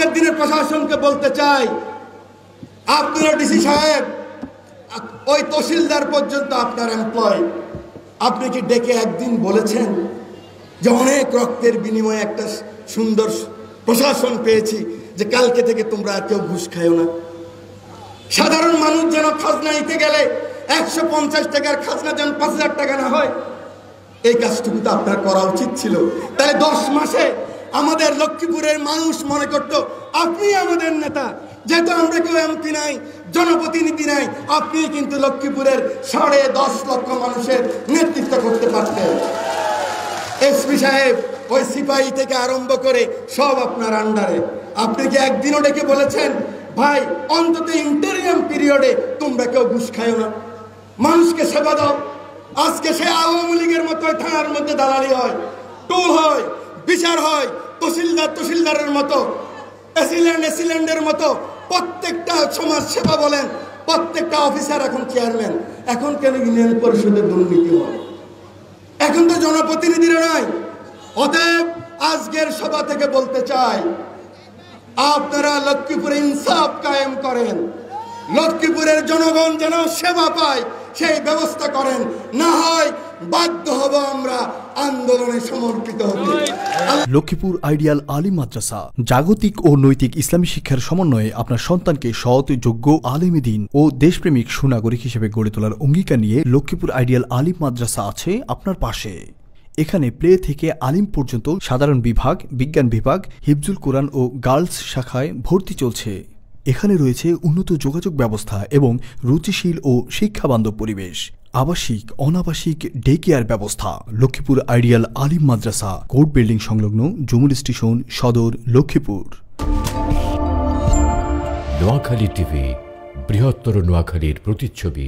আজকের দিনের প্রশাসনকে বলতে চাই, আপনারা ডিসি সাহেব, ওই তহসিলদার পর্যন্ত আপনার এমপ্লয়, আপনি কি ডেকে একদিন বলেছেন যে অনেক রক্তের বিনিময়ে একটা সুন্দর প্রশাসন পেয়েছি, যে কালকে থেকে তোমরা আর কেউ ঘুষ খায়ও না? সাধারণ মানুষ যেন খাজনা নিতে গেলে 150 টাকার খাজনা যেন 5000 টাকা না হয়, এই কাজটুকু তো আপনার করা উচিত ছিল। তাহলে 10 মাসে আমাদের লক্ষ্মীপুরের মানুষ মনে করত আপনি আমাদের নেতা। যেহেতু আমরা কেউ এমপি নাই, জনপ্রতিনিধি নাই, আপনি কিন্তু লক্ষ্মীপুরের 10.5 লক্ষ মানুষের নেতৃত্ব করতে পারতেন। এসপি সাহেব, ওই সিপাহী থেকে আরম্ভ করে সব আপনার আন্ডারে। আপনি কি একদিনও ডেকে বলেছেন ভাই অন্তত ইন্টারিয়াম পিরিয়ডে তোমরা কেউ ঘুষ খায়ও না, মানুষকে সেবা দাও? আজকে সে আওয়ামী লীগের মতো থানার মধ্যে দালালি হয়, টোল হয়, বিচার হয়, তহসিলদারের মতো, এসিল্যান্ডের মতো। প্রত্যেকটা সমাজ সেবা বলেন, প্রত্যেকটা অফিসার এখন চেয়ারম্যান। এখন কেন ইউনিয়ন পরিষদের দুর্নীতি হয়? এখন তো জনপ্রতিনিধিরা নাই। অতএব আজকের সভা থেকে বলতে চাই, আপনারা লক্ষ্মীপুরে ইনসাফ কায়েম করেন, লক্ষ্মীপুরের জনগণ যেন সেবা পায় সেই ব্যবস্থা করেন, না হয় বাধ্য হব আমরা আন্দোলনে সমর্পিত হতে। লক্ষ্মীপুর আইডিয়াল আলিম মাদ্রাসা জাগতিক ও নৈতিক ইসলামী শিক্ষার সমন্বয়ে আপনার সন্তানকে সৎ, যোগ্য, আলেমে দ্বীন ও দেশপ্রেমিক সুনাগরিক হিসেবে গড়ে তোলার অঙ্গীকার নিয়ে লক্ষ্মীপুর আইডিয়াল আলিম মাদ্রাসা আছে আপনার পাশে। এখানে প্লে থেকে আলিম পর্যন্ত সাধারণ বিভাগ, বিজ্ঞান বিভাগ, হিফজুল কোরআন ও গার্লস শাখায় ভর্তি চলছে। এখানে রয়েছে উন্নত যোগাযোগ ব্যবস্থা এবং রুচিশীল ও শিক্ষাবান্ধব পরিবেশ, আবাসিক অনাবাসিক ডে কেয়ার ব্যবস্থা। লক্ষ্মীপুর আইডিয়াল আলিম মাদ্রাসা, কোর্ট বিল্ডিং সংলগ্ন, জমুল স্টেশন, সদর, লক্ষ্মীপুর। নোয়াখালী টিভি, বৃহত্তর নোয়াখালীর প্রতিচ্ছবি।